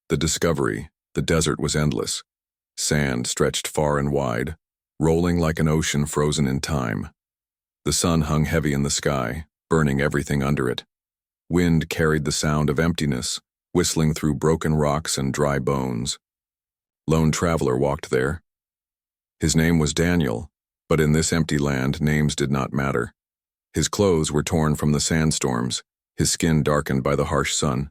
The discovery, the desert was endless. Sand stretched far and wide, rolling like an ocean frozen in time. The sun hung heavy in the sky, burning everything under it. Wind carried the sound of emptiness, whistling through broken rocks and dry bones. Lone traveler walked there. His name was Daniel, but in this empty land names did not matter. His clothes were torn from the sandstorms, his skin darkened by the harsh sun.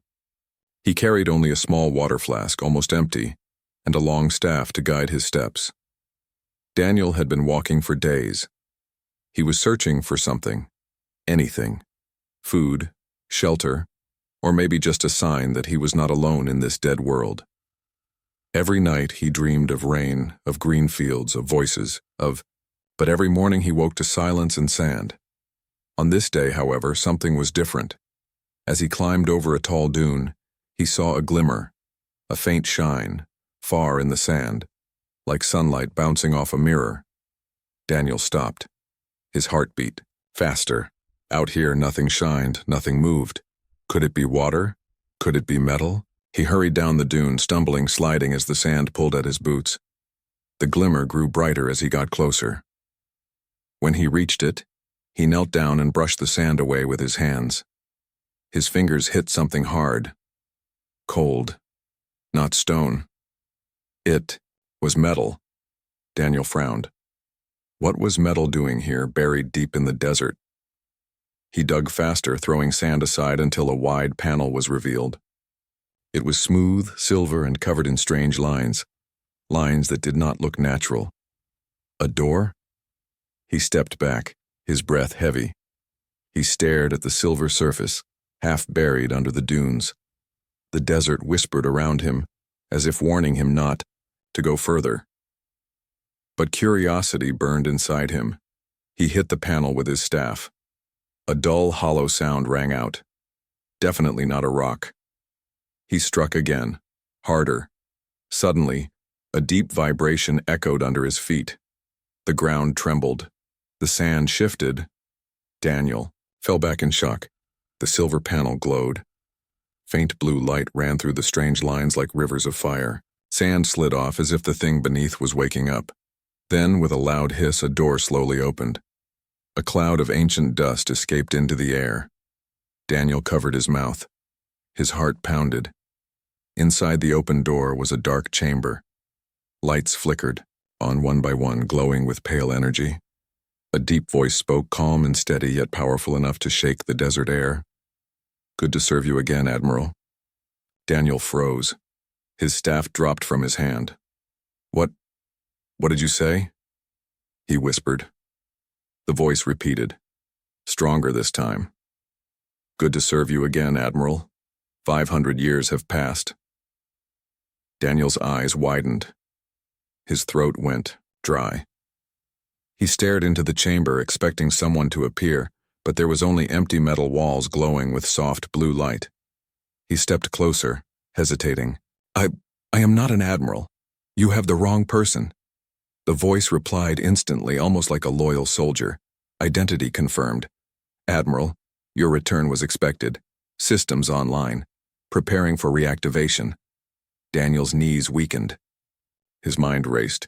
He carried only a small water flask, almost empty, and a long staff to guide his steps. Daniel had been walking for days. He was searching for something, anything, food, shelter, or maybe just a sign that he was not alone in this dead world. Every night he dreamed of rain, of green fields, of voices, but every morning he woke to silence and sand. On this day, however, something was different. As he climbed over a tall dune, he saw a glimmer, a faint shine, far in the sand, like sunlight bouncing off a mirror. Daniel stopped. His heart beat, faster. Out here nothing shined, nothing moved. Could it be water? Could it be metal? He hurried down the dune, stumbling, sliding as the sand pulled at his boots. The glimmer grew brighter as he got closer. When he reached it, he knelt down and brushed the sand away with his hands. His fingers hit something hard. Cold. Not stone. It was metal. Daniel frowned. What was metal doing here, buried deep in the desert? He dug faster, throwing sand aside until a wide panel was revealed. It was smooth, silver, and covered in strange lines, lines that did not look natural. A door? He stepped back, his breath heavy. He stared at the silver surface, half buried under the dunes. The desert whispered around him, as if warning him not to go further. But curiosity burned inside him. He hit the panel with his staff. A dull, hollow sound rang out. Definitely not a rock. He struck again, harder. Suddenly, a deep vibration echoed under his feet. The ground trembled. The sand shifted. Daniel fell back in shock. The silver panel glowed. Faint blue light ran through the strange lines like rivers of fire. Sand slid off as if the thing beneath was waking up. Then, with a loud hiss, a door slowly opened. A cloud of ancient dust escaped into the air. Daniel covered his mouth. His heart pounded. Inside the open door was a dark chamber. Lights flickered, on one by one, glowing with pale energy. A deep voice spoke, calm and steady, yet powerful enough to shake the desert air. "Good to serve you again, Admiral." Daniel froze. His staff dropped from his hand. What did you say?" he whispered. The voice repeated, stronger this time. "Good to serve you again, Admiral. 500 years have passed." Daniel's eyes widened. His throat went dry. He stared into the chamber, expecting someone to appear, but there was only empty metal walls glowing with soft blue light. He stepped closer, hesitating. I am not an admiral. You have the wrong person." The voice replied instantly, almost like a loyal soldier. Identity confirmed. "Admiral, your return was expected. Systems online. Preparing for reactivation." Daniel's knees weakened. His mind raced.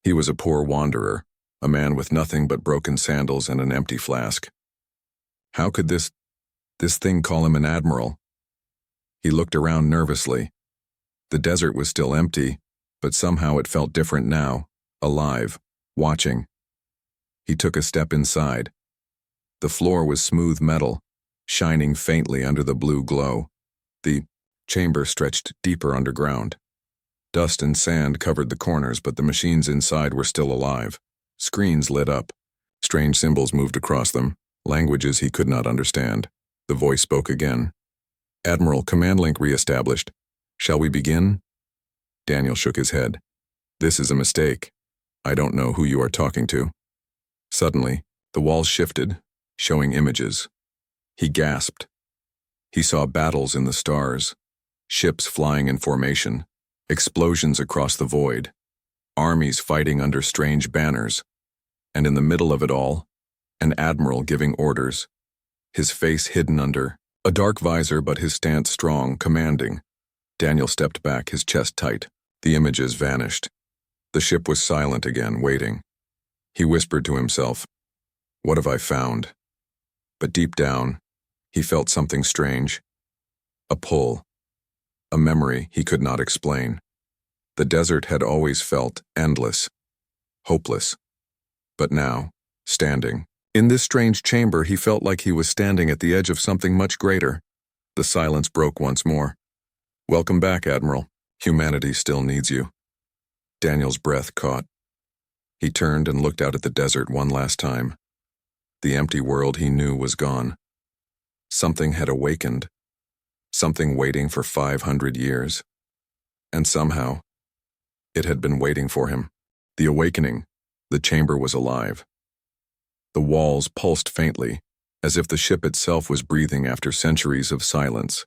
He was a poor wanderer, a man with nothing but broken sandals and an empty flask. How could this thing call him an admiral? He looked around nervously. The desert was still empty, but somehow it felt different now, alive, watching. He took a step inside. The floor was smooth metal, shining faintly under the blue glow. The chamber stretched deeper underground. Dust and sand covered the corners, but the machines inside were still alive. Screens lit up. Strange symbols moved across them, languages he could not understand. The voice spoke again. "Admiral, command link re-established. Shall we begin?" Daniel shook his head. "This is a mistake. I don't know who you are talking to." Suddenly, the walls shifted, showing images. He gasped. He saw battles in the stars, ships flying in formation, explosions across the void, armies fighting under strange banners, and in the middle of it all, an admiral giving orders, his face hidden under a dark visor but his stance strong, commanding. Daniel stepped back, his chest tight. The images vanished. The ship was silent again, waiting. He whispered to himself, "What have I found?" But deep down, he felt something strange. A pull. A memory he could not explain. The desert had always felt endless, hopeless. But now, standing in this strange chamber, he felt like he was standing at the edge of something much greater. The silence broke once more. "Welcome back, Admiral. Humanity still needs you." Daniel's breath caught. He turned and looked out at the desert one last time. The empty world he knew was gone. Something had awakened. Something waiting for 500 years. And somehow, it had been waiting for him. The awakening. The chamber was alive. The walls pulsed faintly, as if the ship itself was breathing after centuries of silence.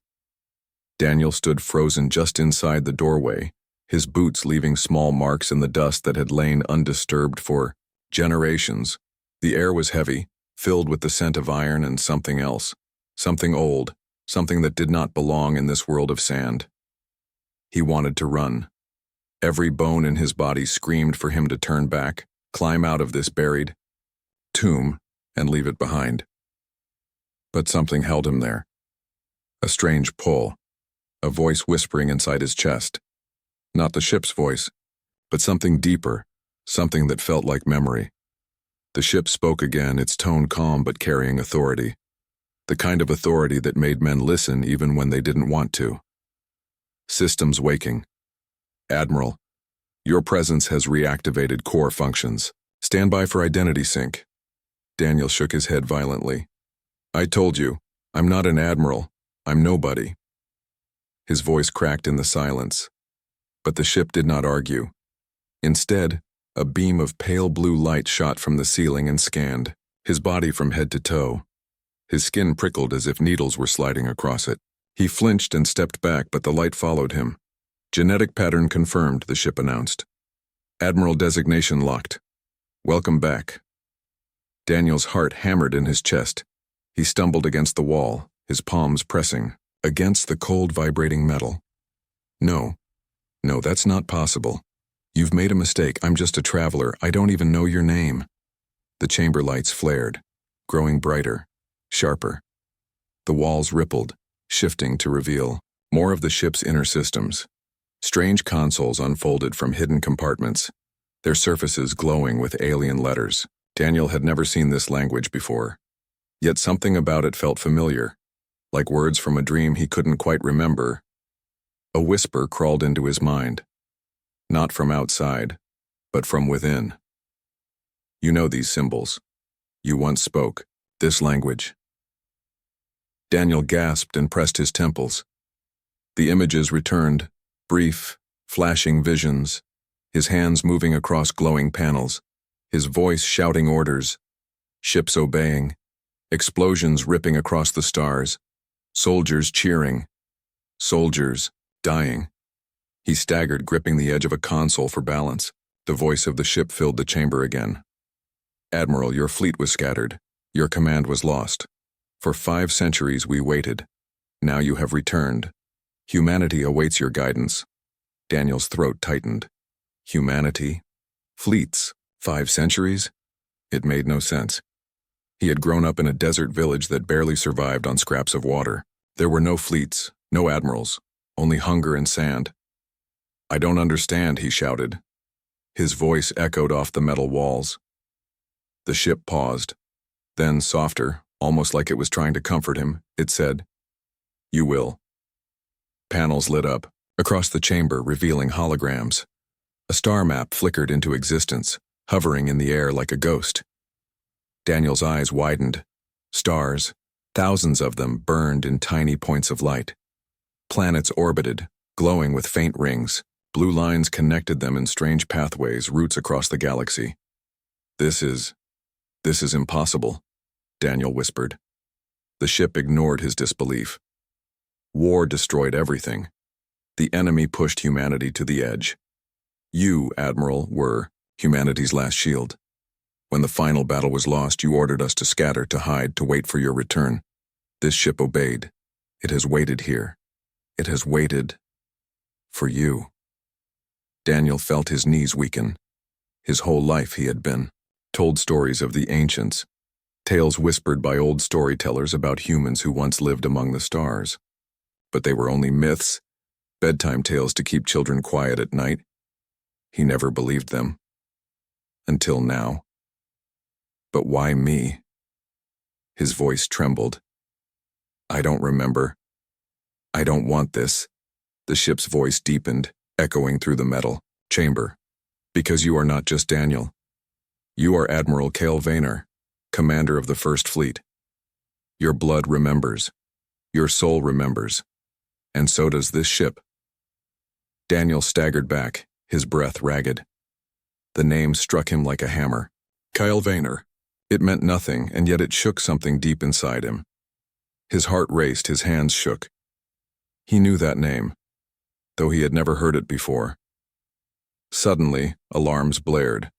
Daniel stood frozen just inside the doorway, his boots leaving small marks in the dust that had lain undisturbed for generations. The air was heavy, filled with the scent of iron and something else, something old, something that did not belong in this world of sand. He wanted to run. Every bone in his body screamed for him to turn back, climb out of this buried tomb, and leave it behind. But something held him there. A strange pull, a voice whispering inside his chest. Not the ship's voice, but something deeper, something that felt like memory. The ship spoke again, its tone calm but carrying authority. The kind of authority that made men listen even when they didn't want to. "Systems waking. Admiral, your presence has reactivated core functions. Stand by for identity sync." Daniel shook his head violently. "I told you, I'm not an admiral. I'm nobody." His voice cracked in the silence. But the ship did not argue. Instead, a beam of pale blue light shot from the ceiling and scanned his body from head to toe. His skin prickled as if needles were sliding across it. He flinched and stepped back, but the light followed him. "Genetic pattern confirmed," the ship announced. "Admiral designation locked. Welcome back." Daniel's heart hammered in his chest. He stumbled against the wall, his palms pressing against the cold, vibrating metal. No, that's not possible. You've made a mistake. I'm just a traveler. I don't even know your name." The chamber lights flared, growing brighter, sharper. The walls rippled, shifting to reveal more of the ship's inner systems. Strange consoles unfolded from hidden compartments, their surfaces glowing with alien letters. Daniel had never seen this language before. Yet something about it felt familiar, like words from a dream he couldn't quite remember. A whisper crawled into his mind. Not from outside, but from within. "You know these symbols. You once spoke this language." Daniel gasped and pressed his temples. The images returned, brief, flashing visions, his hands moving across glowing panels, his voice shouting orders, ships obeying, explosions ripping across the stars, soldiers cheering, soldiers dying. He staggered, gripping the edge of a console for balance. The voice of the ship filled the chamber again. "Admiral, your fleet was scattered. Your command was lost. For 5 centuries we waited. Now you have returned. Humanity awaits your guidance." Daniel's throat tightened. Humanity? Fleets? 5 centuries? It made no sense. He had grown up in a desert village that barely survived on scraps of water. There were no fleets, no admirals, only hunger and sand. "I don't understand," he shouted. His voice echoed off the metal walls. The ship paused. Then, softer, almost like it was trying to comfort him, it said, "You will." Panels lit up, across the chamber, revealing holograms. A star map flickered into existence, hovering in the air like a ghost. Daniel's eyes widened. Stars, thousands of them, burned in tiny points of light. Planets orbited, glowing with faint rings. Blue lines connected them in strange pathways, routes across the galaxy. This is impossible," Daniel whispered. The ship ignored his disbelief. War destroyed everything. The enemy pushed humanity to the edge. You, Admiral, were humanity's last shield. When the final battle was lost, you ordered us to scatter, to hide, to wait for your return. This ship obeyed. It has waited here. It has waited For you. Daniel felt his knees weaken. His whole life he had been told stories of the ancients, tales whispered by old storytellers about humans who once lived among the stars. But they were only myths, bedtime tales to keep children quiet at night. He never believed them. Until now. But why me? His voice trembled. I don't remember. I don't want this. The ship's voice deepened, echoing through the metal chamber. Because you are not just Daniel. You are Admiral Cale Vayner, commander of the First Fleet. Your blood remembers. Your soul remembers. And so does this ship. Daniel staggered back, his breath ragged. The name struck him like a hammer. Cale Vayner. It meant nothing, and yet it shook something deep inside him. His heart raced, his hands shook. He knew that name, though he had never heard it before. Suddenly, alarms blared.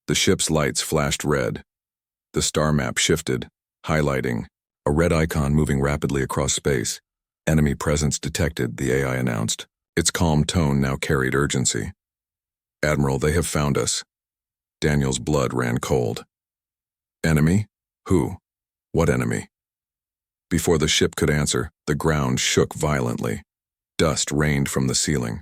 The ship's lights flashed red. The star map shifted, highlighting a red icon moving rapidly across space. Enemy presence detected, the AI announced. Its calm tone now carried urgency. Admiral, they have found us. Daniel's blood ran cold. Enemy? Who? What enemy? Before the ship could answer, the ground shook violently. Dust rained from the ceiling.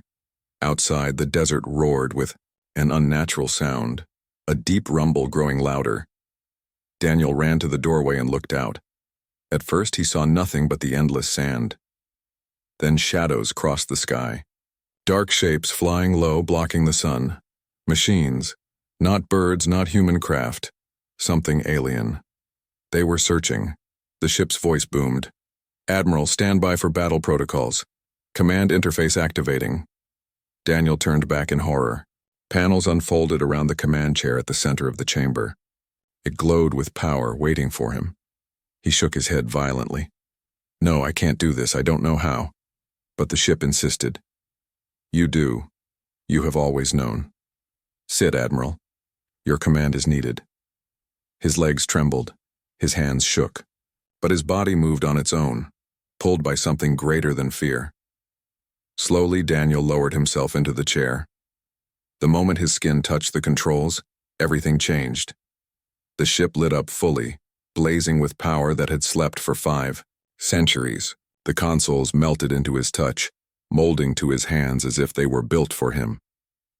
Outside, the desert roared with an unnatural sound, a deep rumble growing louder. Daniel ran to the doorway and looked out. At first, he saw nothing but the endless sand. Then shadows crossed the sky. Dark shapes flying low, blocking the sun. Machines. Not birds, not human craft. Something alien. They were searching. The ship's voice boomed. Admiral, stand by for battle protocols. Command interface activating. Daniel turned back in horror. Panels unfolded around the command chair at the center of the chamber. It glowed with power, waiting for him. He shook his head violently. No, I can't do this. I don't know how. But the ship insisted. You do. You have always known. Sit, Admiral. Your command is needed. His legs trembled. His hands shook. But his body moved on its own, pulled by something greater than fear. Slowly, Daniel lowered himself into the chair. The moment his skin touched the controls, everything changed. The ship lit up fully, blazing with power that had slept for 5 centuries. The consoles melted into his touch, molding to his hands as if they were built for him.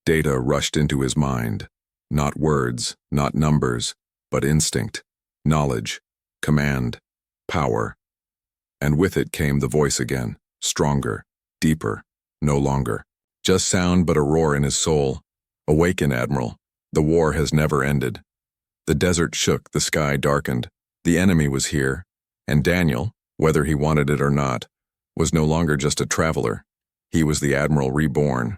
Data rushed into his mind. Not words, not numbers, but instinct, knowledge, command, power. And with it came the voice again, stronger, deeper, no longer just sound but a roar in his soul. Awaken, Admiral. The war has never ended. The desert shook, the sky darkened. The enemy was here, and Daniel, whether he wanted it or not, was no longer just a traveler. He was the Admiral reborn.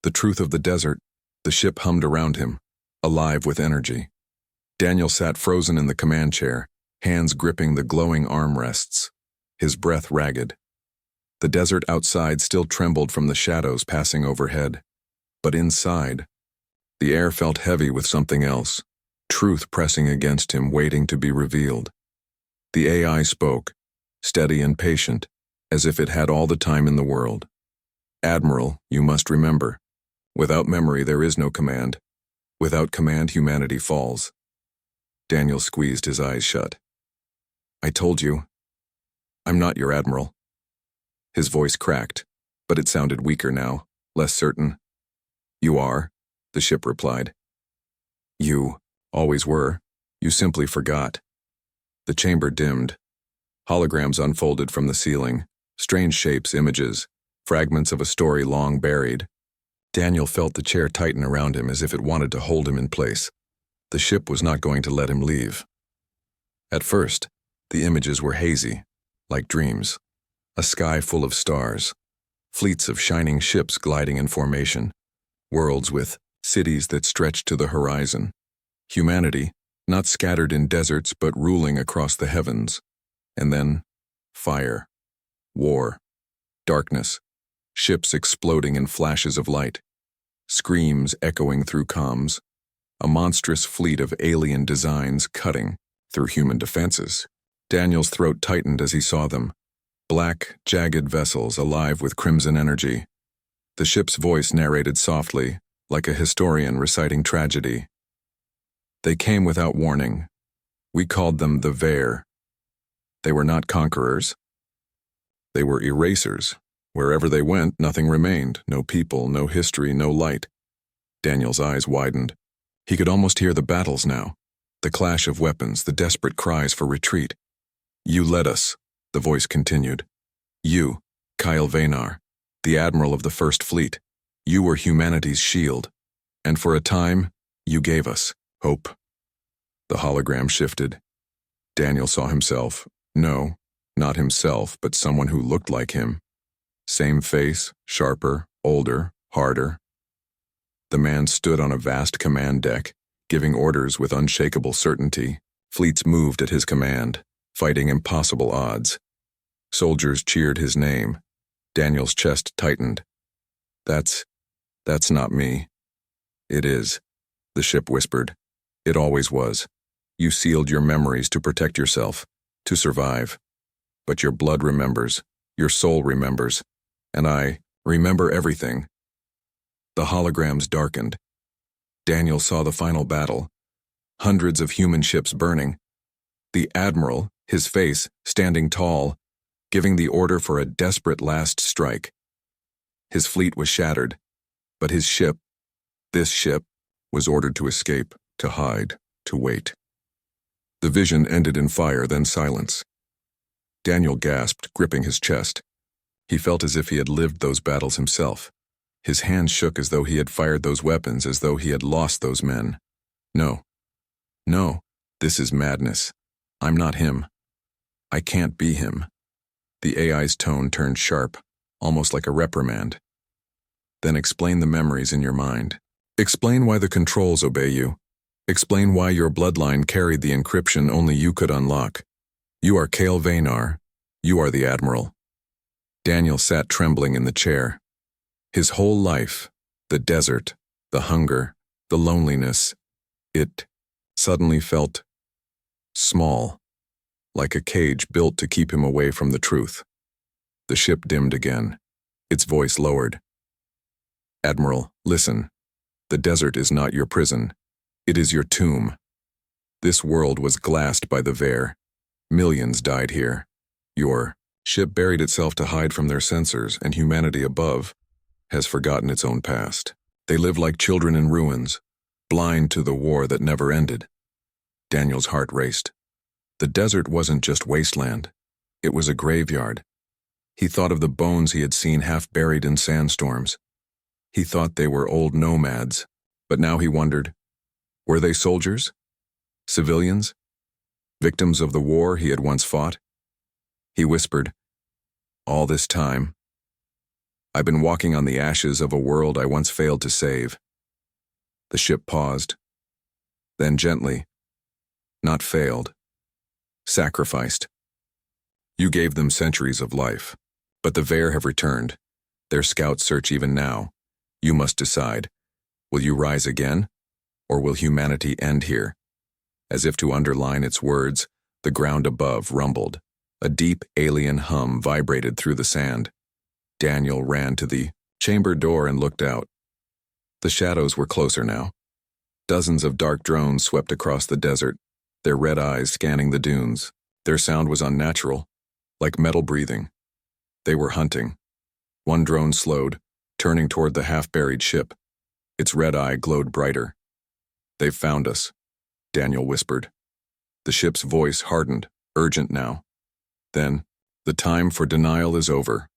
The truth of the desert, the ship hummed around him, alive with energy. Daniel sat frozen in the command chair, hands gripping the glowing armrests, his breath ragged. The desert outside still trembled from the shadows passing overhead. But inside, the air felt heavy with something else, truth pressing against him, waiting to be revealed. The AI spoke, steady and patient, as if it had all the time in the world. Admiral, you must remember, without memory there is no command. Without command, humanity falls. Daniel squeezed his eyes shut. I told you, I'm not your Admiral. His voice cracked, but it sounded weaker now, less certain. You are, the ship replied. You always were. You simply forgot. The chamber dimmed. Holograms unfolded from the ceiling, strange shapes, images, fragments of a story long buried. Daniel felt the chair tighten around him as if it wanted to hold him in place. The ship was not going to let him leave. At first, the images were hazy, like dreams. A sky full of stars, fleets of shining ships gliding in formation, worlds with cities that stretched to the horizon. Humanity, not scattered in deserts but ruling across the heavens. And then, fire, war, darkness, ships exploding in flashes of light, screams echoing through comms, a monstrous fleet of alien designs cutting through human defenses. Daniel's throat tightened as he saw them. Black, jagged vessels alive with crimson energy, The ship's voice narrated softly, like a historian reciting tragedy. They came without warning. We called them the Veer. They were not conquerors. They were erasers. Wherever they went, nothing remained. No people, no history, no light. Daniel's eyes widened. He could almost hear the battles now. The clash of weapons, the desperate cries for retreat. You led us, the voice continued. You, Kyle Vanar, the Admiral of the First Fleet. You were humanity's shield. And for a time, you gave us hope. The hologram shifted. Daniel saw himself. No, not himself, but someone who looked like him. Same face, sharper, older, harder. The man stood on a vast command deck, giving orders with unshakable certainty. Fleets moved at his command, fighting impossible odds. Soldiers cheered his name. Daniel's chest tightened. That's not me. It is, the ship whispered. It always was. You sealed your memories to protect yourself, to survive. But your blood remembers, your soul remembers, and I remember everything. The holograms darkened. Daniel saw the final battle. Hundreds of human ships burning. The Admiral, his face, standing tall, giving the order for a desperate last strike. His fleet was shattered, but his ship, this ship, was ordered to escape, to hide, to wait. The vision ended in fire, then silence. Daniel gasped, gripping his chest. He felt as if he had lived those battles himself. His hands shook as though he had fired those weapons, as though he had lost those men. No, this is madness. I'm not him. I can't be him. The AI's tone turned sharp, almost like a reprimand. Then explain the memories in your mind. Explain why the controls obey you. Explain why your bloodline carried the encryption only you could unlock. You are Kale Vanar. You are the Admiral. Daniel sat trembling in the chair. His whole life, the desert, the hunger, the loneliness, it suddenly felt small, like a cage built to keep him away from the truth. The ship dimmed again. Its voice lowered. Admiral, listen. The desert is not your prison. It is your tomb. This world was glassed by the Veer. Millions died here. Your ship buried itself to hide from their censors, and humanity above has forgotten its own past. They live like children in ruins, blind to the war that never ended. Daniel's heart raced. The desert wasn't just wasteland. It was a graveyard. He thought of the bones he had seen half buried in sandstorms. He thought they were old nomads, but now he wondered, were they soldiers? Civilians? Victims of the war he had once fought? He whispered, all this time, I've been walking on the ashes of a world I once failed to save. The ship paused. Then gently, not failed, sacrificed. You gave them centuries of life, but the Veer have returned. Their scouts search even now. You must decide, will you rise again, or will humanity end here? As if to underline its words, the ground above rumbled. A deep alien hum vibrated through the sand. Daniel ran to the chamber door and looked out. The shadows were closer now. Dozens of dark drones swept across the desert, their red eyes scanning the dunes. Their sound was unnatural, like metal breathing. They were hunting. One drone slowed, turning toward the half-buried ship. Its red eye glowed brighter. They've found us, Daniel whispered. The ship's voice hardened, urgent now. Then, the time for denial is over.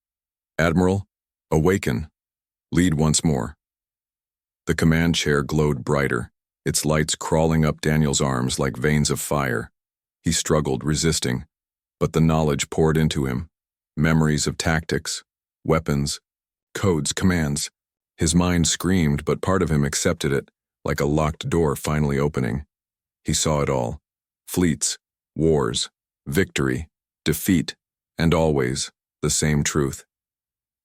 Admiral, awaken. Lead once more. The command chair glowed brighter, its lights crawling up Daniel's arms like veins of fire. He struggled, resisting, but the knowledge poured into him. Memories of tactics, weapons, codes, commands. His mind screamed, but part of him accepted it, like a locked door finally opening. He saw it all. Fleets, wars, victory, defeat, and always the same truth.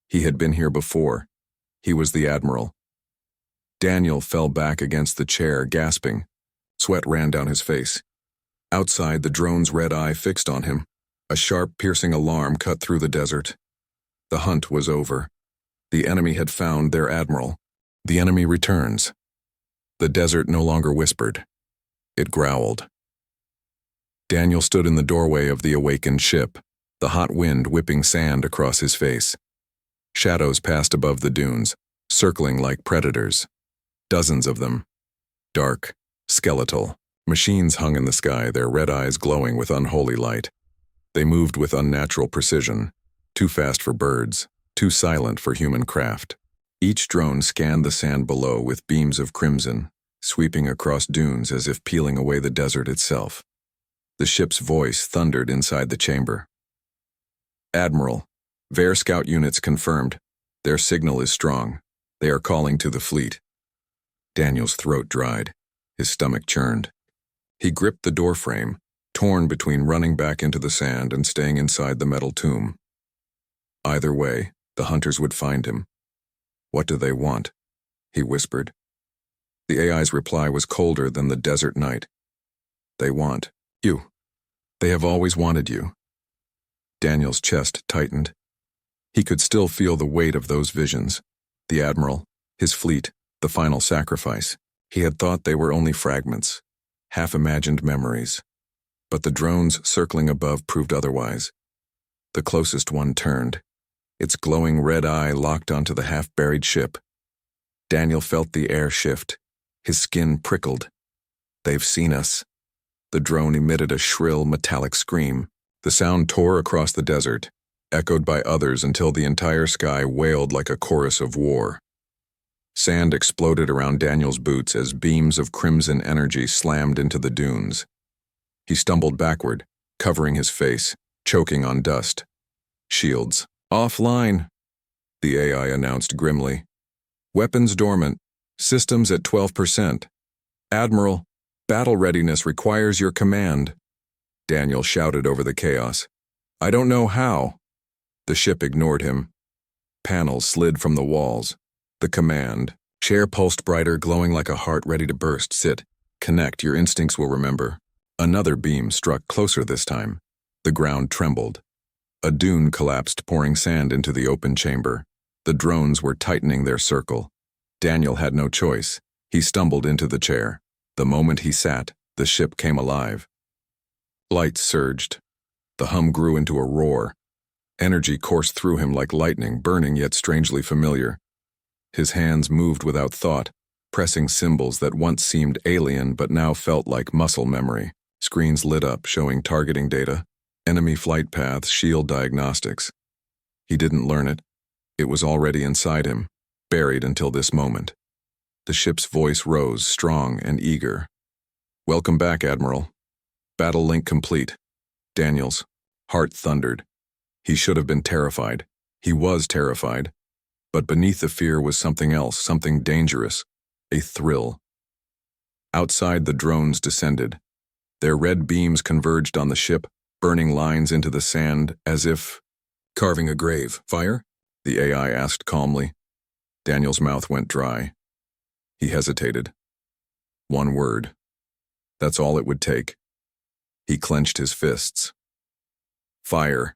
He had been here before. He was the Admiral. Daniel fell back against the chair, gasping. Sweat ran down his face. Outside, the drone's red eye fixed on him. A sharp, piercing alarm cut through the desert. The hunt was over. The enemy had found their admiral. The enemy returns. The desert no longer whispered. It growled. Daniel stood in the doorway of the awakened ship, the hot wind whipping sand across his face. Shadows passed above the dunes, circling like predators. Dozens of them. Dark, skeletal. Machines hung in the sky, their red eyes glowing with unholy light. They moved with unnatural precision, too fast for birds, too silent for human craft. Each drone scanned the sand below with beams of crimson, sweeping across dunes as if peeling away the desert itself. The ship's voice thundered inside the chamber. Admiral, Ver scout units confirmed. Their signal is strong. They are calling to the fleet. Daniel's throat dried. His stomach churned. He gripped the doorframe, torn between running back into the sand and staying inside the metal tomb. Either way, the hunters would find him. What do they want? He whispered. The AI's reply was colder than the desert night. They want you. They have always wanted you. Daniel's chest tightened. He could still feel the weight of those visions. The Admiral, his fleet, the final sacrifice. He had thought they were only fragments, half-imagined memories. But the drones circling above proved otherwise. The closest one turned. Its glowing red eye locked onto the half-buried ship. Daniel felt the air shift. His skin prickled. They've seen us. The drone emitted a shrill, metallic scream. The sound tore across the desert, echoed by others until the entire sky wailed like a chorus of war. Sand exploded around Daniel's boots as beams of crimson energy slammed into the dunes. He stumbled backward, covering his face, choking on dust. Shields. Offline, the AI announced grimly. Weapons dormant. Systems at 12%. Admiral, battle readiness requires your command. Daniel shouted over the chaos. I don't know how. The ship ignored him. Panels slid from the walls. The command. Chair pulsed brighter, glowing like a heart ready to burst. Sit. Connect, your instincts will remember. Another beam struck closer this time. The ground trembled. A dune collapsed, pouring sand into the open chamber. The drones were tightening their circle. Daniel had no choice. He stumbled into the chair. The moment he sat, the ship came alive. Lights surged. The hum grew into a roar. Energy coursed through him like lightning, burning yet strangely familiar. His hands moved without thought, pressing symbols that once seemed alien but now felt like muscle memory. Screens lit up, showing targeting data, enemy flight paths, shield diagnostics. He didn't learn it. It was already inside him, buried until this moment. The ship's voice rose, strong and eager. Welcome back, Admiral. Battle link complete. Daniel's heart thundered. He should have been terrified. He was terrified. But beneath the fear was something else, something dangerous. A thrill. Outside, the drones descended. Their red beams converged on the ship, burning lines into the sand as if carving a grave. Fire? The AI asked calmly. Daniel's mouth went dry. He hesitated. One word. That's all it would take. He clenched his fists. Fire.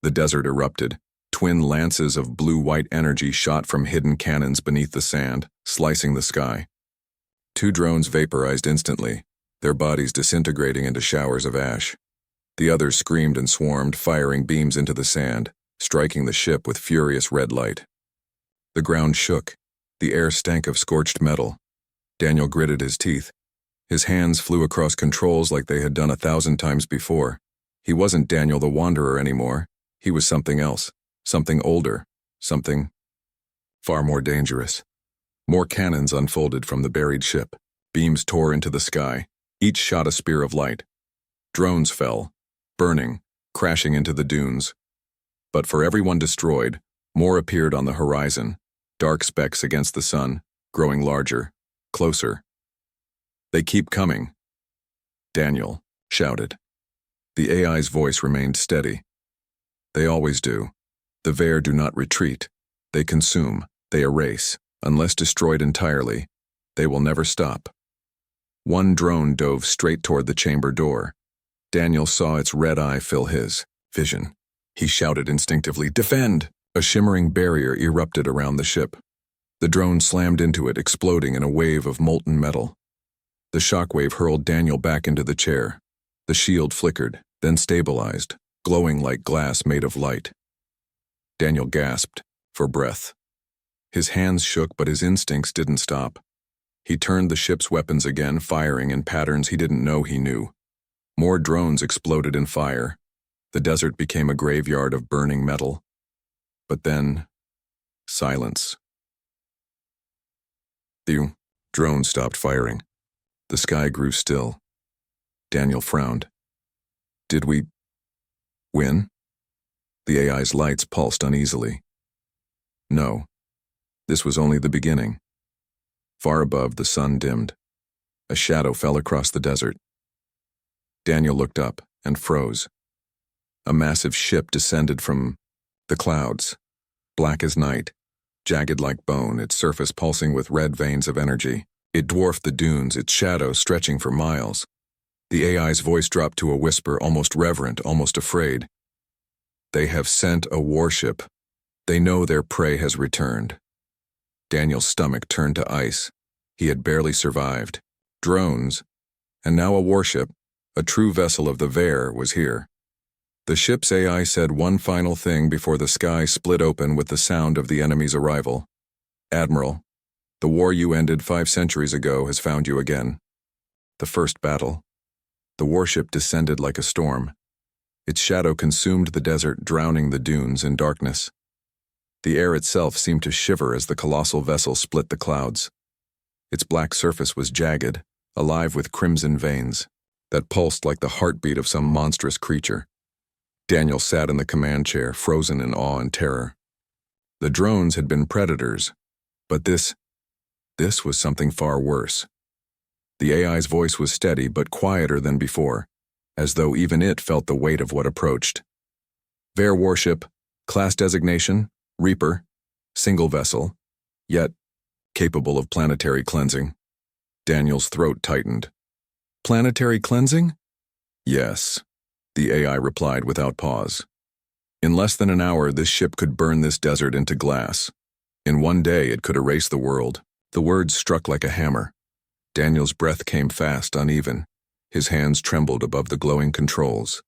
The desert erupted. Twin lances of blue-white energy shot from hidden cannons beneath the sand, slicing the sky. Two drones vaporized instantly, their bodies disintegrating into showers of ash. The others screamed and swarmed, firing beams into the sand, striking the ship with furious red light. The ground shook. The air stank of scorched metal. Daniel gritted his teeth. His hands flew across controls like they had done 1,000 times before. He wasn't Daniel the Wanderer anymore. He was something else. Something older. Something far more dangerous. More cannons unfolded from the buried ship. Beams tore into the sky. Each shot a spear of light. Drones fell, burning, crashing into the dunes. But for every one destroyed, more appeared on the horizon, dark specks against the sun, growing larger, closer. They keep coming. Daniel shouted. The AI's voice remained steady. They always do. The Ver do not retreat. They consume, they erase. Unless destroyed entirely, they will never stop. One drone dove straight toward the chamber door. Daniel saw its red eye fill his vision. He shouted instinctively, "Defend!" A shimmering barrier erupted around the ship. The drone slammed into it, exploding in a wave of molten metal. The shockwave hurled Daniel back into the chair. The shield flickered, then stabilized, glowing like glass made of light. Daniel gasped for breath. His hands shook, but his instincts didn't stop. He turned the ship's weapons again, firing in patterns he didn't know he knew. More drones exploded in fire. The desert became a graveyard of burning metal. But then, silence. The drone stopped firing. The sky grew still. Daniel frowned. Did we win? The AI's lights pulsed uneasily. No. This was only the beginning. Far above, the sun dimmed. A shadow fell across the desert. Daniel looked up and froze. A massive ship descended from the clouds, black as night, jagged like bone, its surface pulsing with red veins of energy. It dwarfed the dunes, its shadow stretching for miles. The AI's voice dropped to a whisper, almost reverent, almost afraid. They have sent a warship. They know their prey has returned. Daniel's stomach turned to ice. He had barely survived. Drones, and now a warship, a true vessel of the Ver, was here. The ship's AI said one final thing before the sky split open with the sound of the enemy's arrival. Admiral, the war you ended 5 centuries ago has found you again. The first battle. The warship descended like a storm. Its shadow consumed the desert, drowning the dunes in darkness. The air itself seemed to shiver as the colossal vessel split the clouds. Its black surface was jagged, alive with crimson veins that pulsed like the heartbeat of some monstrous creature. Daniel sat in the command chair, frozen in awe and terror. The drones had been predators, but this was something far worse. The AI's voice was steady but quieter than before, as though even it felt the weight of what approached. Ver warship, class designation, Reaper, single vessel, yet capable of planetary cleansing. Daniel's throat tightened. Planetary cleansing? Yes, the AI replied without pause. In less than an hour, this ship could burn this desert into glass. In one day, it could erase the world. The words struck like a hammer. Daniel's breath came fast, uneven. His hands trembled above the glowing controls.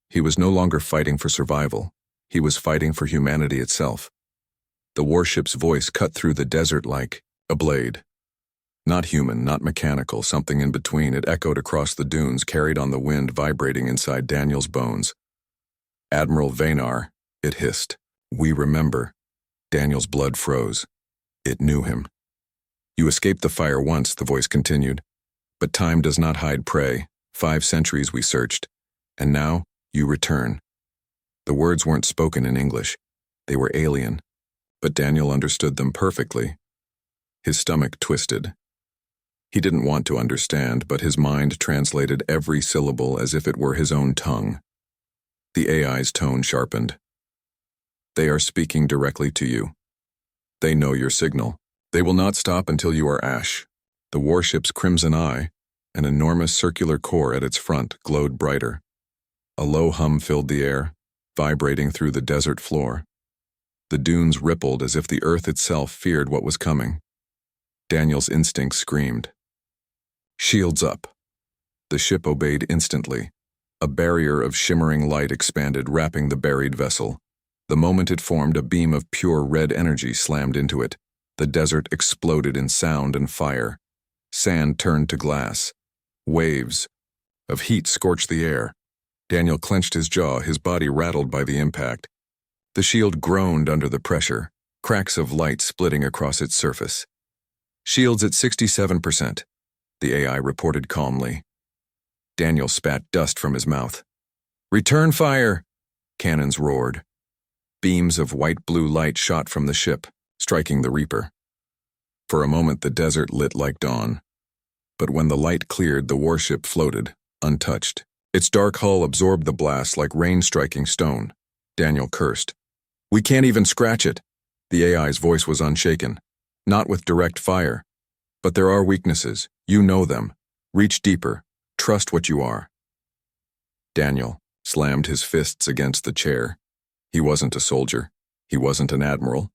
He was no longer fighting for survival. He was fighting for humanity itself. The warship's voice cut through the desert like a blade. Not human, not mechanical, something in between. It echoed across the dunes, carried on the wind, vibrating inside Daniel's bones. Admiral Vanar, it hissed. We remember. Daniel's blood froze. It knew him. You escaped the fire once, the voice continued. But time does not hide prey. 5 centuries we searched. And now, you return. The words weren't spoken in English. They were alien. But Daniel understood them perfectly. His stomach twisted. He didn't want to understand, but his mind translated every syllable as if it were his own tongue. The AI's tone sharpened. They are speaking directly to you. They know your signal. They will not stop until you are ash. The warship's crimson eye, an enormous circular core at its front, glowed brighter. A low hum filled the air, vibrating through the desert floor. The dunes rippled as if the earth itself feared what was coming. Daniel's instincts screamed. Shields up. The ship obeyed instantly. A barrier of shimmering light expanded, wrapping the buried vessel. The moment it formed, a beam of pure red energy slammed into it. The desert exploded in sound and fire. Sand turned to glass. Waves of heat scorched the air. Daniel clenched his jaw, his body rattled by the impact. The shield groaned under the pressure, cracks of light splitting across its surface. Shields at 67%, the AI reported calmly. Daniel spat dust from his mouth. Return fire! Cannons roared. Beams of white-blue light shot from the ship, striking the Reaper. For a moment, the desert lit like dawn. But when the light cleared, the warship floated, untouched. Its dark hull absorbed the blast like rain striking stone. Daniel cursed. We can't even scratch it. The AI's voice was unshaken. Not with direct fire. But there are weaknesses. You know them. Reach deeper. Trust what you are. Daniel slammed his fists against the chair. He wasn't a soldier. He wasn't an admiral.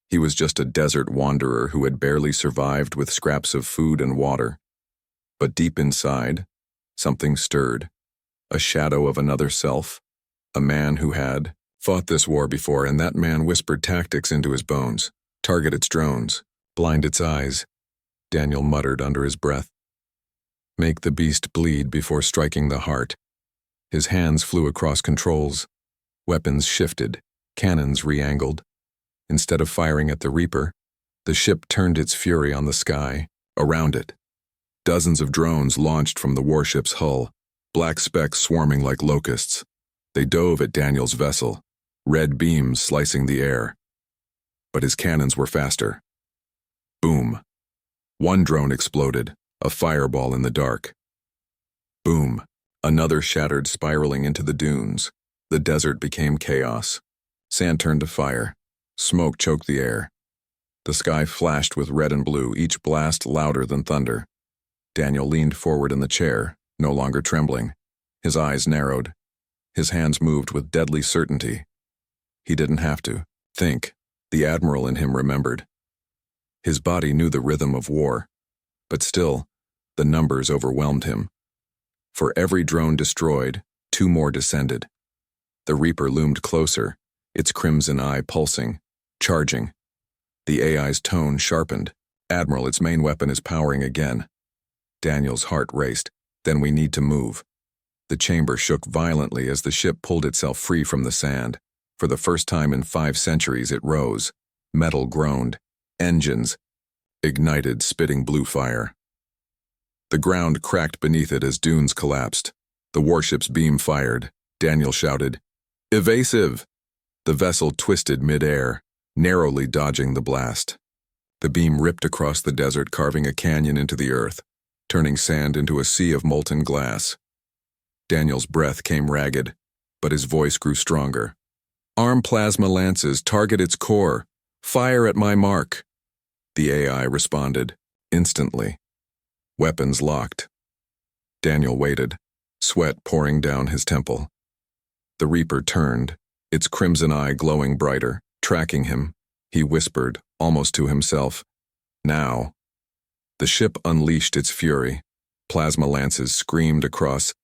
He was just a desert wanderer who had barely survived with scraps of food and water. But deep inside, something stirred. A shadow of another self. A man who had fought this war before, and that man whispered tactics into his bones. Target its drones. Blind its eyes. Daniel muttered under his breath. Make the beast bleed before striking the heart. His hands flew across controls. Weapons shifted. Cannons re-angled. Instead of firing at the Reaper, the ship turned its fury on the sky, around it. Dozens of drones launched from the warship's hull, black specks swarming like locusts. They dove at Daniel's vessel, red beams slicing the air. But his cannons were faster. Boom. One drone exploded, a fireball in the dark. Boom. Another shattered, spiraling into the dunes. The desert became chaos. Sand turned to fire. Smoke choked the air. The sky flashed with red and blue, each blast louder than thunder. Daniel leaned forward in the chair, no longer trembling. His eyes narrowed. His hands moved with deadly certainty. He didn't have to think. The Admiral in him remembered. His body knew the rhythm of war. But still, the numbers overwhelmed him. For every drone destroyed, 2 more descended. The Reaper loomed closer, its crimson eye pulsing, charging. The AI's tone sharpened. Admiral, its main weapon is powering again. Daniel's heart raced. Then we need to move. The chamber shook violently as the ship pulled itself free from the sand. For the first time in 5 centuries, it rose. Metal groaned. Engines ignited, spitting blue fire. The ground cracked beneath it as dunes collapsed. The warship's beam fired. Daniel shouted, "Evasive!" The vessel twisted mid-air, narrowly dodging the blast. The beam ripped across the desert, carving a canyon into the earth, turning sand into a sea of molten glass. Daniel's breath came ragged, but his voice grew stronger. "Arm plasma lances, target its core. Fire at my mark." The AI responded, instantly. Weapons locked. Daniel waited, sweat pouring down his temple. The Reaper turned, its crimson eye glowing brighter, tracking him. He whispered, almost to himself, "Now." The ship unleashed its fury. Plasma lances screamed across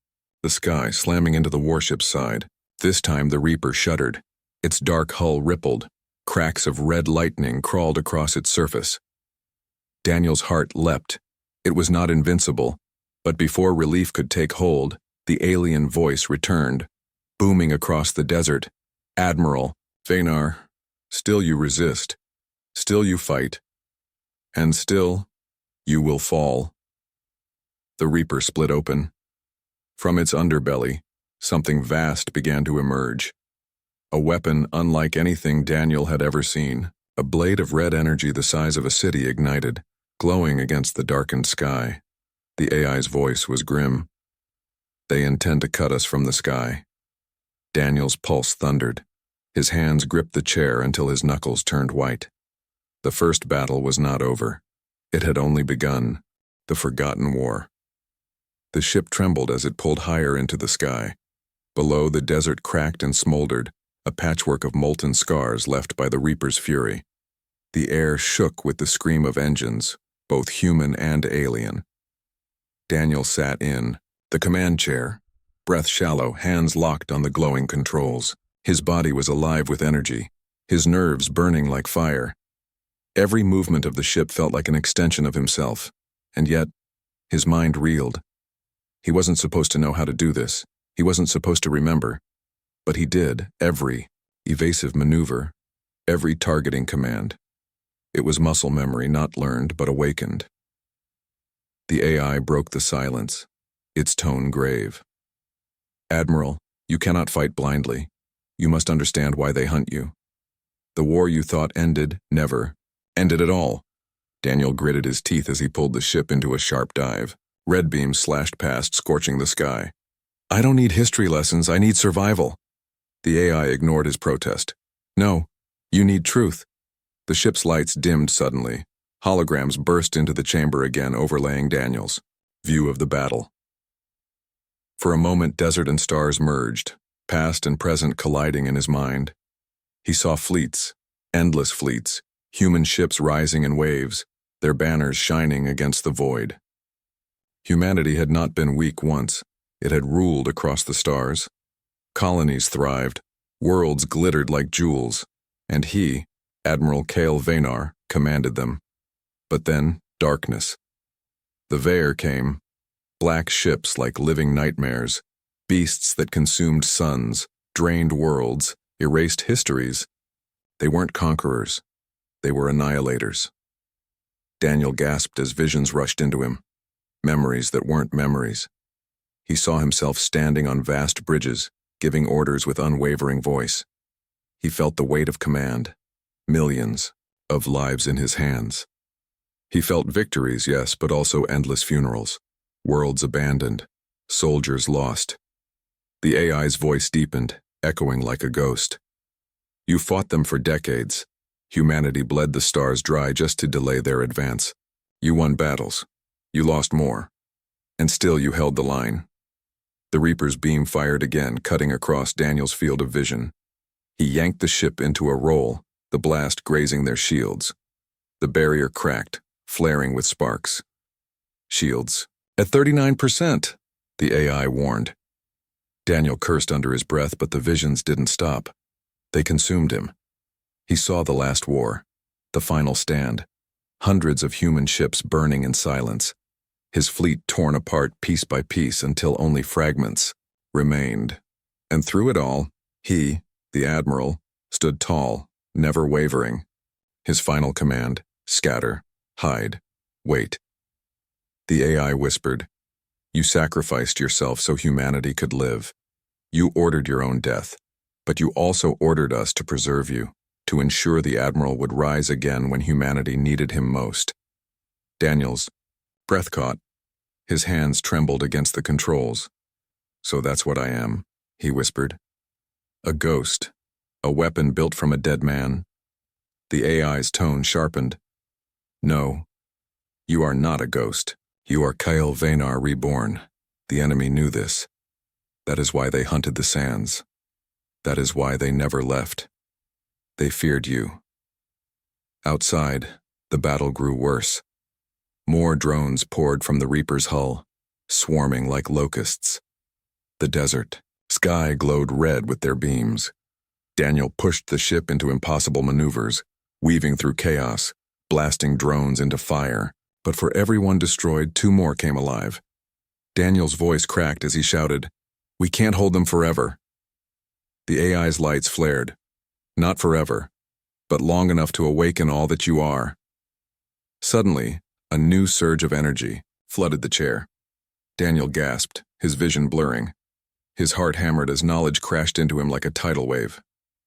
the sky, slamming into the warship's side. This time the Reaper shuddered. Its dark hull rippled. Cracks of red lightning crawled across its surface. Daniel's heart leapt. It was not invincible, but before relief could take hold, the alien voice returned, booming across the desert. "Admiral, Fenar, still you resist. Still you fight. And still, you will fall." The Reaper split open. From its underbelly, something vast began to emerge. A weapon unlike anything Daniel had ever seen. A blade of red energy the size of a city ignited, glowing against the darkened sky. The AI's voice was grim. "They intend to cut us from the sky." Daniel's pulse thundered. His hands gripped the chair until his knuckles turned white. The first battle was not over. It had only begun. The forgotten war. The ship trembled as it pulled higher into the sky. Below, the desert cracked and smoldered, a patchwork of molten scars left by the Reaper's fury. The air shook with the scream of engines, both human and alien. Daniel sat in the command chair, breath shallow, hands locked on the glowing controls. His body was alive with energy, his nerves burning like fire. Every movement of the ship felt like an extension of himself, and yet, his mind reeled. He wasn't supposed to know how to do this. He wasn't supposed to remember. But he did, every evasive maneuver, every targeting command. It was muscle memory, not learned, but awakened. The AI broke the silence, its tone grave. "Admiral, you cannot fight blindly. You must understand why they hunt you. The war you thought ended, never ended at all." Daniel gritted his teeth as he pulled the ship into a sharp dive. Red beams slashed past, scorching the sky. "I don't need history lessons, I need survival." The AI ignored his protest. "No, you need truth." The ship's lights dimmed suddenly. Holograms burst into the chamber again, overlaying Daniel's view of the battle. For a moment, desert and stars merged, past and present colliding in his mind. He saw fleets, endless fleets, human ships rising in waves, their banners shining against the void. Humanity had not been weak once. It had ruled across the stars. Colonies thrived, worlds glittered like jewels, and he, Admiral Kale Vanar, commanded them. But then, darkness. The Vaer came, black ships like living nightmares, beasts that consumed suns, drained worlds, erased histories. They weren't conquerors. They were annihilators. Daniel gasped as visions rushed into him, memories that weren't memories. He saw himself standing on vast bridges, giving orders with unwavering voice. He felt the weight of command, millions of lives in his hands. He felt victories, yes, but also endless funerals, worlds abandoned, soldiers lost. The AI's voice deepened, echoing like a ghost. You fought them for decades. Humanity bled the stars dry just to delay their advance. You won battles. You lost more. And still you held the line. The Reaper's beam fired again, cutting across Daniel's field of vision. He yanked the ship into a roll, the blast grazing their shields. The barrier cracked, flaring with sparks. Shields. At 39%, the AI warned. Daniel cursed under his breath, but the visions didn't stop. They consumed him. He saw the last war, the final stand, hundreds of human ships burning in silence, his fleet torn apart piece by piece until only fragments remained. And through it all, he, the Admiral, stood tall, never wavering. His final command, scatter, hide, wait. The AI whispered, "You sacrificed yourself so humanity could live. You ordered your own death, but you also ordered us to preserve you, to ensure the Admiral would rise again when humanity needed him most." Daniel's breath caught. His hands trembled against the controls. "So that's what I am," he whispered. "A ghost, a weapon built from a dead man." The AI's tone sharpened. "No, you are not a ghost. You are Kyle Vanar reborn. The enemy knew this. That is why they hunted the sands. That is why they never left. They feared you." Outside, the battle grew worse. More drones poured from the Reaper's hull, swarming like locusts. The desert, sky glowed red with their beams. Daniel pushed the ship into impossible maneuvers, weaving through chaos, blasting drones into fire. But for every one destroyed, 2 more came alive. Daniel's voice cracked as he shouted, "We can't hold them forever." The AI's lights flared. "Not forever, but long enough to awaken all that you are." Suddenly, a new surge of energy flooded the chair. Daniel gasped, his vision blurring. His heart hammered as knowledge crashed into him like a tidal wave.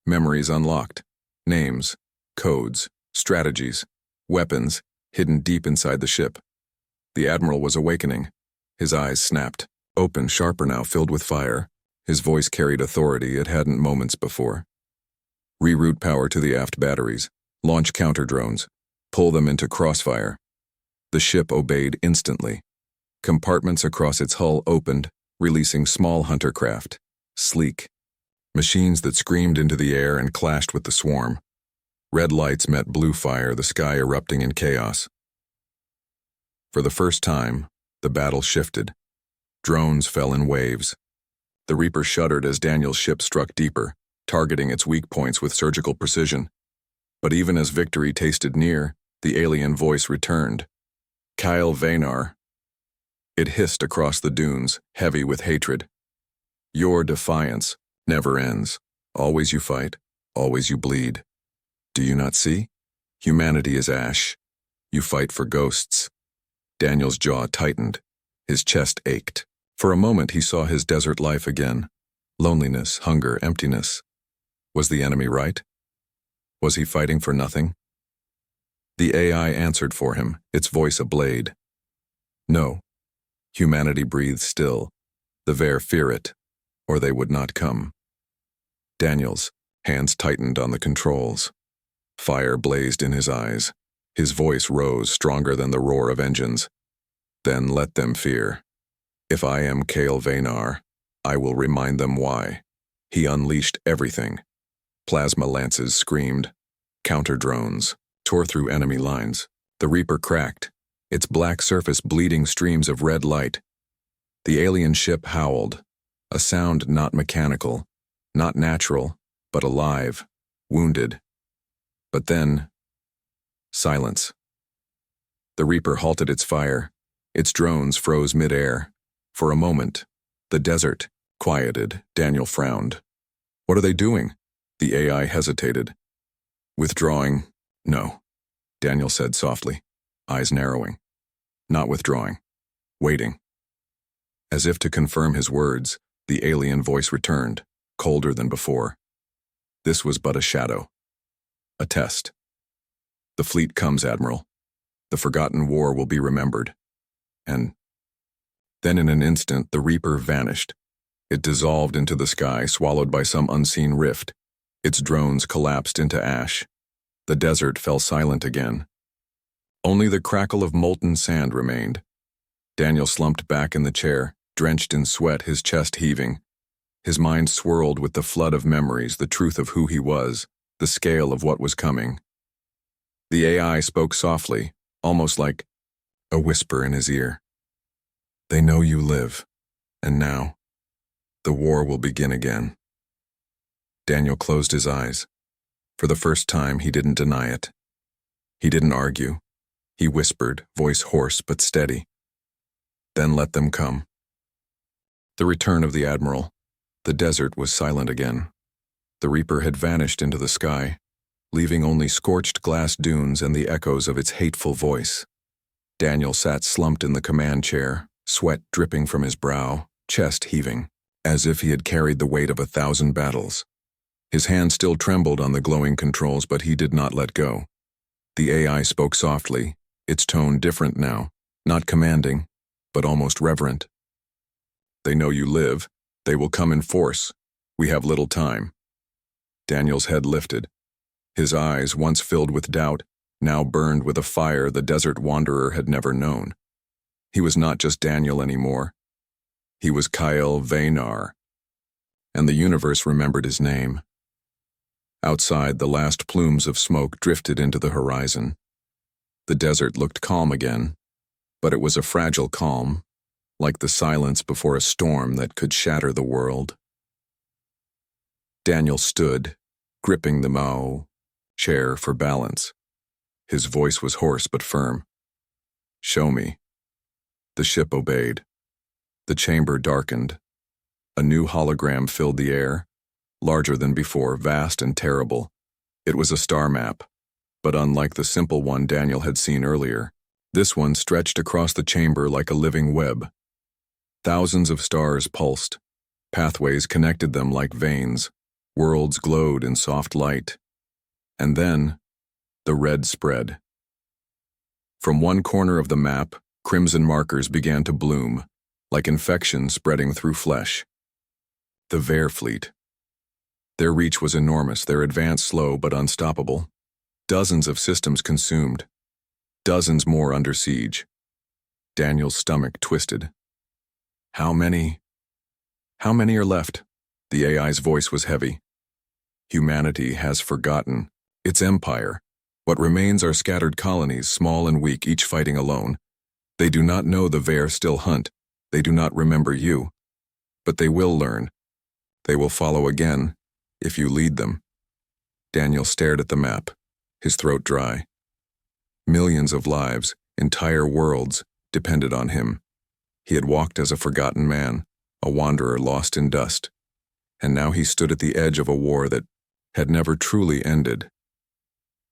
Memories unlocked. Names, codes, strategies, weapons, hidden deep inside the ship. The Admiral was awakening. His eyes snapped, open, sharper now, filled with fire. His voice carried authority it hadn't moments before. "Reroute power to the aft batteries. Launch counter-drones. Pull them into crossfire." The ship obeyed instantly. Compartments across its hull opened, releasing small hunter craft. Sleek. Machines that screamed into the air and clashed with the swarm. Red lights met blue fire, the sky erupting in chaos. For the first time, the battle shifted. Drones fell in waves. The Reaper shuddered as Daniel's ship struck deeper, targeting its weak points with surgical precision. But even as victory tasted near, the alien voice returned. "Kyle Vanar." It hissed across the dunes, heavy with hatred. "Your defiance never ends. Always you fight, always you bleed. Do you not see? Humanity is ash. You fight for ghosts." Daniel's jaw tightened. His chest ached. For a moment he saw his desert life again. Loneliness, hunger, emptiness. Was the enemy right? Was he fighting for nothing? The AI answered for him, its voice a blade. "No." Humanity breathed still. The Vaer fear it, or they would not come. Daniel's hands tightened on the controls. Fire blazed in his eyes. His voice rose, stronger than the roar of engines. "Then let them fear. If I am Kale Vanar, I will remind them why." He unleashed everything. Plasma lances screamed. Counter-drones tore through enemy lines. The Reaper cracked, its black surface bleeding streams of red light. The alien ship howled, a sound not mechanical, not natural, but alive, wounded. But then, silence. The Reaper halted its fire. Its drones froze mid-air. For a moment, the desert quieted. Daniel frowned. What are they doing? The AI hesitated. Withdrawing? No, Daniel said softly, eyes narrowing. Not withdrawing. Waiting. As if to confirm his words, the alien voice returned, colder than before. This was but a shadow. A test. The fleet comes, Admiral. The forgotten war will be remembered. And then in an instant, the Reaper vanished. It dissolved into the sky, swallowed by some unseen rift. Its drones collapsed into ash. The desert fell silent again. Only the crackle of molten sand remained. Daniel slumped back in the chair, drenched in sweat, his chest heaving. His mind swirled with the flood of memories, the truth of who he was, the scale of what was coming. The AI spoke softly, almost like a whisper in his ear. They know you live, and now, the war will begin again. Daniel closed his eyes. For the first time, he didn't deny it. He didn't argue. He whispered, voice hoarse but steady. Then let them come. The return of the Admiral. The desert was silent again. The Reaper had vanished into the sky, leaving only scorched glass dunes and the echoes of its hateful voice. Daniel sat slumped in the command chair, sweat dripping from his brow, chest heaving, as if he had carried the weight of 1,000 battles. His hand still trembled on the glowing controls, but he did not let go. The AI spoke softly, its tone different now, not commanding, but almost reverent. They know you live. They will come in force. We have little time. Daniel's head lifted. His eyes, once filled with doubt, now burned with a fire the desert wanderer had never known. He was not just Daniel anymore. He was Kyle Vaynar, and the universe remembered his name. Outside, the last plumes of smoke drifted into the horizon. The desert looked calm again, but it was a fragile calm, like the silence before a storm that could shatter the world. Daniel stood, gripping the chair for balance. His voice was hoarse but firm. Show me. The ship obeyed. The chamber darkened. A new hologram filled the air, larger than before, vast and terrible. It was a star map, but unlike the simple one Daniel had seen earlier, this one stretched across the chamber like a living web. Thousands of stars pulsed. Pathways connected them like veins. Worlds glowed in soft light. And then, the red spread. From one corner of the map, crimson markers began to bloom, like infection spreading through flesh. The Vare fleet. Their reach was enormous, their advance slow but unstoppable. Dozens of systems consumed. Dozens more under siege. Daniel's stomach twisted. How many are left? The AI's voice was heavy. Humanity has forgotten its empire. What remains are scattered colonies, small and weak, each fighting alone. They do not know the Vare still hunt. They do not remember you. But they will learn. They will follow again, if you lead them. Daniel stared at the map, his throat dry. Millions of lives, entire worlds, depended on him. He had walked as a forgotten man, a wanderer lost in dust. And now he stood at the edge of a war that had never truly ended.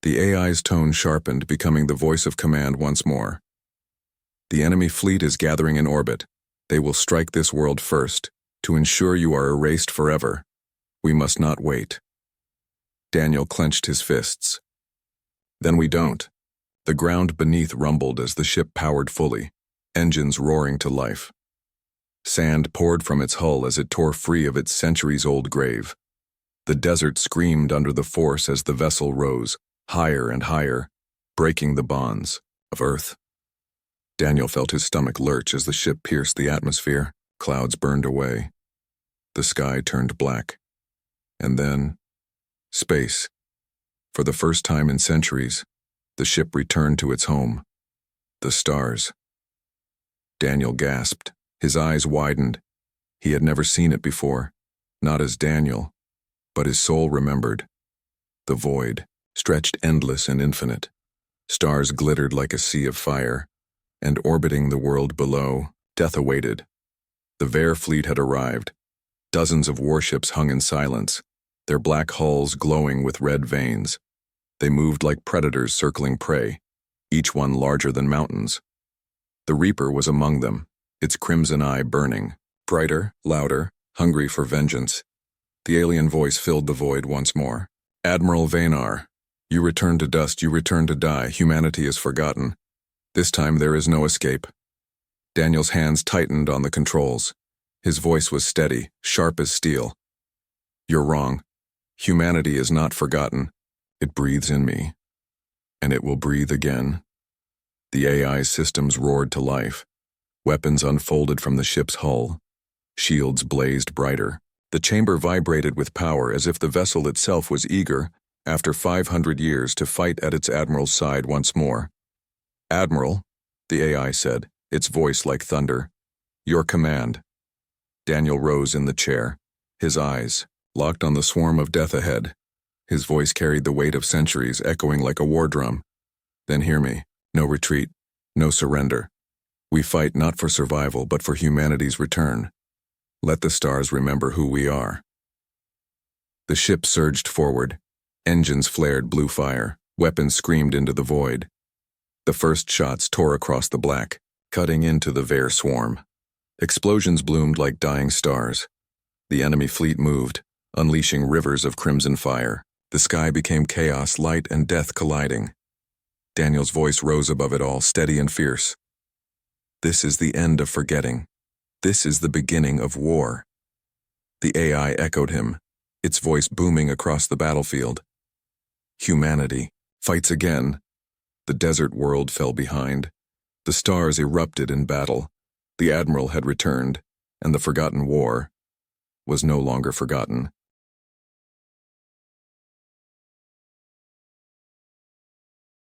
The AI's tone sharpened, becoming the voice of command once more. The enemy fleet is gathering in orbit. They will strike this world first, to ensure you are erased forever. We must not wait. Daniel clenched his fists. Then we don't. The ground beneath rumbled as the ship powered fully, engines roaring to life. Sand poured from its hull as it tore free of its centuries-old grave. The desert screamed under the force as the vessel rose, higher and higher, breaking the bonds of Earth. Daniel felt his stomach lurch as the ship pierced the atmosphere. Clouds burned away. The sky turned black. And then, Space. For the first time in centuries, the ship returned to its home. The stars. Daniel gasped. His eyes widened. He had never seen it before, not as Daniel, but his soul remembered. The void, stretched endless and infinite. Stars glittered like a sea of fire, and orbiting the world below, death awaited. The Vare fleet had arrived. Dozens of warships hung in silence, their black hulls glowing with red veins. They moved like predators circling prey, each one larger than mountains. The Reaper was among them, its crimson eye burning, brighter, louder, hungry for vengeance. The alien voice filled the void once more. Admiral Vanar, you return to dust, you return to die, humanity is forgotten. This time there is no escape. Daniel's hands tightened on the controls. His voice was steady, sharp as steel. You're wrong. Humanity is not forgotten. It breathes in me. And it will breathe again. The AI's systems roared to life. Weapons unfolded from the ship's hull. Shields blazed brighter. The chamber vibrated with power as if the vessel itself was eager, after 500 years, to fight at its admiral's side once more. Admiral, the AI said, its voice like thunder. Your command. Daniel rose in the chair, his eyes locked on the swarm of death ahead. His voice carried the weight of centuries, echoing like a war drum. Then hear me. No retreat, no surrender. We fight not for survival, but for humanity's return. Let the stars remember who we are. The ship surged forward. Engines flared blue fire. Weapons screamed into the void. The first shots tore across the black, cutting into the Vare swarm. Explosions bloomed like dying stars. The enemy fleet moved, unleashing rivers of crimson fire. The sky became chaos, light and death colliding. Daniel's voice rose above it all, steady and fierce. This is the end of forgetting. This is the beginning of war. The AI echoed him, its voice booming across the battlefield. Humanity fights again. The desert world fell behind. The stars erupted in battle. The Admiral had returned, and the forgotten war was no longer forgotten.